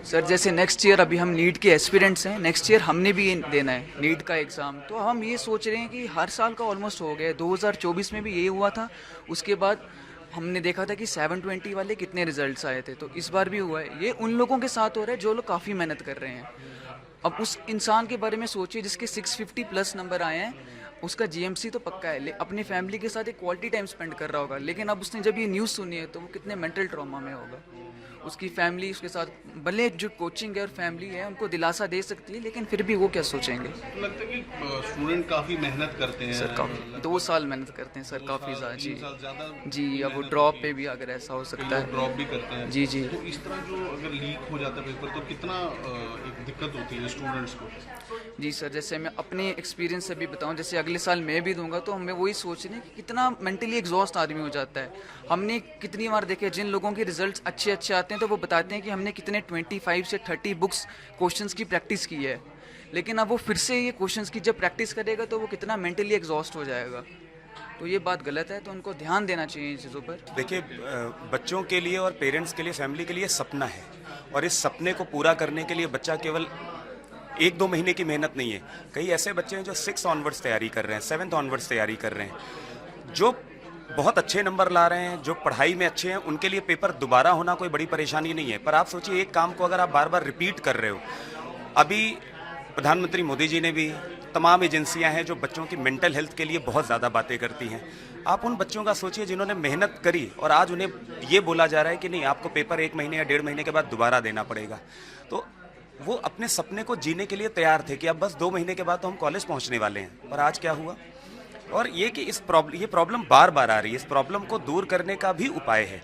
Sir जैसे next year अभी हम नीट के एस्पिरेंट्स हैं, नेक्स्ट ईयर हमने भी देना है नीट का एग्ज़ाम। तो हम ये सोच रहे हैं कि हर साल का ऑलमोस्ट हो गया है, 2024 में भी ये हुआ था। उसके बाद हमने देखा था कि 720 वाले कितने रिजल्ट्स आए थे, तो इस बार भी हुआ है। ये उन लोगों के साथ हो रहा है जो लोग काफ़ी मेहनत कर रहे हैं। अब उस इंसान के बारे में सोचिए जिसके 650 प्लस नंबर आए हैं, उसका जीएमसी तो पक्का है, अपनी फैमिली के साथ एक क्वालिटी टाइम स्पेंड कर रहा होगा। लेकिन अब उसने जब ये न्यूज़ सुनी है तो वो कितने मेंटल ट्रॉमा में होगा। उसकी फैमिली उसके साथ, भले जो कोचिंग है और फैमिली है उनको दिलासा दे सकती है, लेकिन फिर भी वो क्या सोचेंगे। तो लगता है कि स्टूडेंट काफ़ी मेहनत करते हैं सर काफ़ी 2 साल मेहनत करते हैं सर, काफ़ी ज़्यादा जी। 3 साल ज़्यादा जी, अब वो ड्रॉप पे भी अगर ऐसा हो सकता है। ड्रॉप भी करते हैं। जी जी तो इस तरह जो अगर लीक हो जाता है पेपर तो कितना एक दिक्कत होती है स्टूडेंट्स को। जी सर, जैसे मैं अपने एक्सपीरियंस से भी बताऊं, जैसे अगले साल मैं भी दूंगा तो हमें वही सोच रहे हैं कि कितना मेंटली एग्जॉस्ट आदमी हो जाता है। हमने कितनी बार देखे जिन लोगों के रिजल्ट्स अच्छे अच्छे आते हैं तो वो बताते हैं कि हमने कितने 25 से 30 बुक्स क्वेश्चंस की प्रैक्टिस की है, लेकिन अब वो फिर से ये क्वेश्चंस की जब प्रैक्टिस करेगा तो वो कितना मेंटली एग्जॉस्ट हो जाएगा। तो ये बात गलत है, तो उनको ध्यान देना चाहिए इन चीज़ों पर। देखिए, बच्चों के लिए और पेरेंट्स के लिए, फैमिली के लिए सपना है, और इस सपने को पूरा करने के लिए बच्चा केवल 1-2 महीने की मेहनत नहीं है। कई ऐसे बच्चे हैं जो 6 ऑनवर्ड्स तैयारी कर रहे हैं, 7th ऑनवर्ड्स तैयारी कर रहे हैं, जो बहुत अच्छे नंबर ला रहे हैं, जो पढ़ाई में अच्छे हैं। उनके लिए पेपर दोबारा होना कोई बड़ी परेशानी नहीं है। पर आप सोचिए, एक काम को अगर आप बार बार रिपीट कर रहे हो, अभी प्रधानमंत्री मोदी जी ने भी, तमाम एजेंसियां हैं जो बच्चों की मेंटल हेल्थ के लिए बहुत ज़्यादा बातें करती हैं। आप उन बच्चों का सोचिए जिन्होंने मेहनत करी और आज उन्हें ये बोला जा रहा है कि नहीं, आपको पेपर 1 महीने या 1.5 महीने के बाद दोबारा देना पड़ेगा। तो वो अपने सपने को जीने के लिए तैयार थे कि अब बस 2 महीने के बाद तो हम कॉलेज पहुंचने वाले हैं। पर आज क्या हुआ? और ये कि ये प्रॉब्लम बार बार आ रही है। इस प्रॉब्लम को दूर करने का भी उपाय है।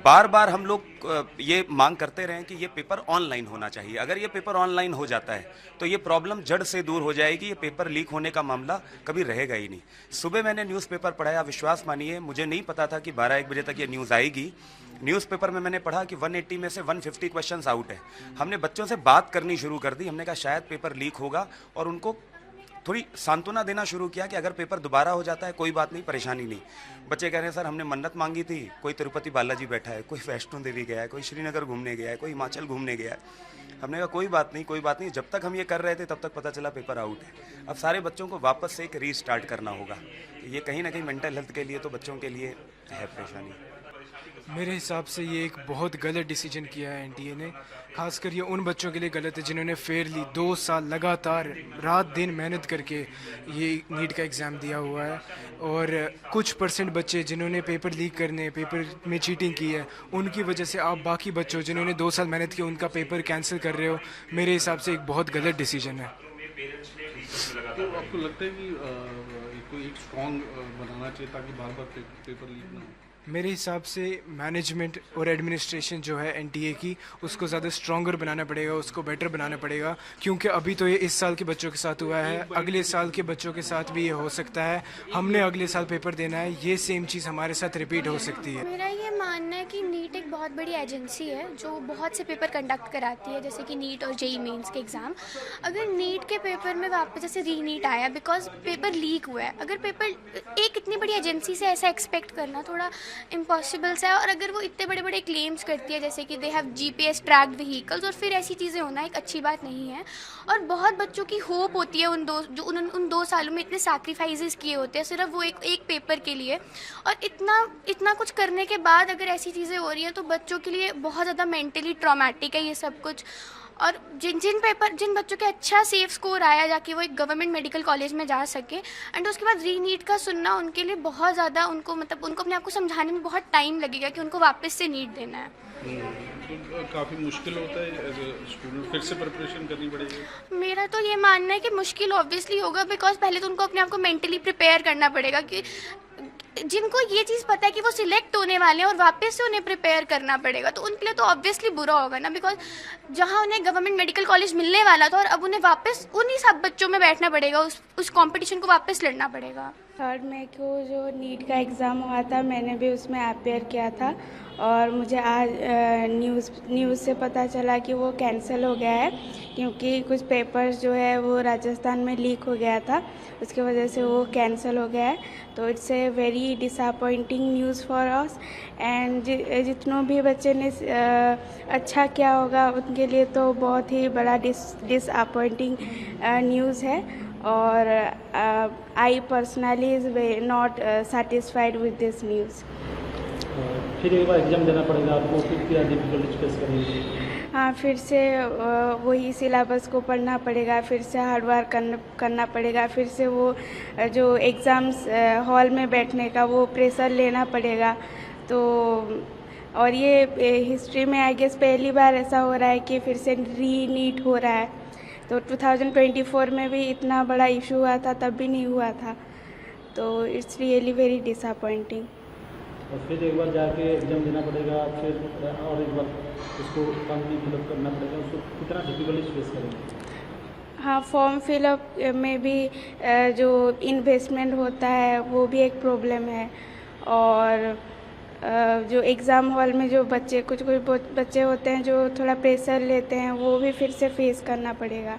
बार बार हम लोग ये मांग करते रहे कि ये पेपर ऑनलाइन होना चाहिए। अगर ये पेपर ऑनलाइन हो जाता है तो ये प्रॉब्लम जड़ से दूर हो जाएगी। ये पेपर लीक होने का मामला कभी रहेगा ही नहीं। सुबह मैंने न्यूज़पेपर पढ़ा, विश्वास मानिए मुझे नहीं पता था कि 12-1 बजे तक ये न्यूज़ आएगी। न्यूज़पेपर में मैंने पढ़ा कि 180 में से 150 क्वेश्चंस आउट है। हमने बच्चों से बात करनी शुरू कर दी। हमने कहा शायद पेपर लीक होगा, और उनको थोड़ी सांत्वना देना शुरू किया कि अगर पेपर दोबारा हो जाता है कोई बात नहीं, परेशानी नहीं। बच्चे कह रहे हैं सर हमने मन्नत मांगी थी, कोई तिरुपति बालाजी बैठा है, कोई वैष्णो देवी गया है, कोई श्रीनगर घूमने गया है, कोई हिमाचल घूमने गया है। हमने कहा कोई बात नहीं, कोई बात नहीं। जब तक हम ये कर रहे थे तब तक पता चला पेपर आउट है। अब सारे बच्चों को वापस से एक रीस्टार्ट करना होगा। ये कहीं ना कहीं मेंटल हेल्थ के लिए तो बच्चों के लिए है परेशानी। मेरे हिसाब से ये एक बहुत गलत डिसीजन किया है एनटीए ने। खासकर ये उन बच्चों के लिए गलत है जिन्होंने फेयरली 2 साल लगातार रात दिन मेहनत करके ये नीट का एग्ज़ाम दिया हुआ है, और कुछ परसेंट बच्चे जिन्होंने पेपर लीक करने, पेपर में चीटिंग की है, उनकी वजह से आप बाकी बच्चों जिन्होंने 2 साल मेहनत की उनका पेपर कैंसिल कर रहे हो। मेरे हिसाब से एक बहुत गलत डिसीजन है। तो आपको लगता है कि कोई एक स्ट्रॉन्ग बनाना चाहिए ताकि बार बार पेपर लीक ना हो? मेरे हिसाब से मैनेजमेंट और एडमिनिस्ट्रेशन जो है एनटीए की, उसको ज़्यादा स्ट्रॉन्गर बनाना पड़ेगा, उसको बेटर बनाना पड़ेगा। क्योंकि अभी तो ये इस साल के बच्चों के साथ हुआ है, अगले साल के बच्चों के साथ भी ये हो सकता है। हमने अगले साल पेपर देना है, ये सेम चीज़ हमारे साथ रिपीट हो सकती है। मेरा ये मानना है कि नीट एक बहुत बड़ी एजेंसी है जो बहुत से पेपर कंडक्ट कराती है, जैसे कि नीट और जेईई मेंस के एग्ज़ाम। अगर नीट के पेपर में वापस जैसे री नीट आया बिकॉज पेपर लीक हुआ है, अगर पेपर एक इतनी बड़ी एजेंसी से ऐसा एक्सपेक्ट करना थोड़ा इम्पॉसिबल सा है। और अगर वो इतने बड़े बड़े क्लेम्स करती है जैसे कि they have GPS tracked vehicles, और फिर ऐसी चीज़ें होना एक अच्छी बात नहीं है। और बहुत बच्चों की होप होती है उन 2 सालों में इतने सैक्रिफाइसेस किए होते हैं सिर्फ वो एक पेपर के लिए, और इतना कुछ करने के बाद अगर ऐसी चीज़ें हो रही हैं तो बच्चों के लिए बहुत ज़्यादा मेंटली ट्रॉमेटिक है ये सब कुछ। और जिन बच्चों के अच्छा सेफ स्कोर आया जाके वो एक गवर्नमेंट मेडिकल कॉलेज में जा सके, एंड उसके बाद री नीट का सुनना उनके लिए बहुत ज़्यादा, उनको अपने आप को समझाने में बहुत टाइम लगेगा कि उनको वापस से नीट देना है। तो काफ़ी मुश्किल होता है एज ए स्टूडेंट, फिर से प्रिपरेशन करनी पड़ेगी। मेरा तो ये मानना है कि मुश्किल ऑब्वियसली होगा, बिकॉज पहले तो उनको अपने आप को मेंटली प्रिपेयर करना पड़ेगा कि जिनको ये चीज़ पता है कि वो सिलेक्ट होने वाले हैं और वापस से उन्हें प्रिपेयर करना पड़ेगा, तो उनके लिए तो ऑब्वियसली बुरा होगा ना। बिकॉज जहाँ उन्हें गवर्नमेंट मेडिकल कॉलेज मिलने वाला था और अब उन्हें वापस उन्हीं सब बच्चों में बैठना पड़ेगा, उस कंपटीशन को वापस लड़ना पड़ेगा। 3 मई को जो नीट का एग्ज़ाम हुआ था मैंने भी उसमें अपेयर किया था और मुझे आज न्यूज़ से पता चला कि वो कैंसिल हो गया है क्योंकि कुछ पेपर्स जो है वो राजस्थान में लीक हो गया था, उसकी वजह से वो कैंसिल हो गया है। तो it's a very disappointing news for us and जितनों भी बच्चे ने अच्छा किया होगा उनके लिए तो बहुत ही बड़ा डिसअपॉइंटिंग न्यूज़ है और I personally is not satisfied with this news. फिर एक बार एग्ज़ाम देना पड़ेगा आपको, फिर क्या डिफिकल्टीज फेस करेंगे? हाँ, फिर से वही सिलेबस को पढ़ना पड़ेगा, फिर से हार्ड वर्क करना पड़ेगा, फिर से वो जो एग्ज़ाम्स हॉल में बैठने का वो प्रेशर लेना पड़ेगा। तो और ये हिस्ट्री में आई गेस पहली बार ऐसा हो रहा है कि फिर से री-नीट हो रहा है। तो 2024 में भी इतना बड़ा इशू हुआ था, तब भी नहीं हुआ था। तो इट्स रियली वेरी डिसअपॉइंटिंग। और फिर एक बार जाके एग्ज़ाम देना पड़ेगा, फिर और एक बार उसको फॉर्म भी फिलअप करना पड़ेगा, उसको कितना डिफिकल्टीज फेस करेंगे? हाँ, फॉर्म फिलअप में भी जो इन्वेस्टमेंट होता है वो भी एक प्रॉब्लम है और जो एग्ज़ाम हॉल में जो कुछ बच्चे होते हैं जो थोड़ा प्रेशर लेते हैं वो भी फिर से फेस करना पड़ेगा।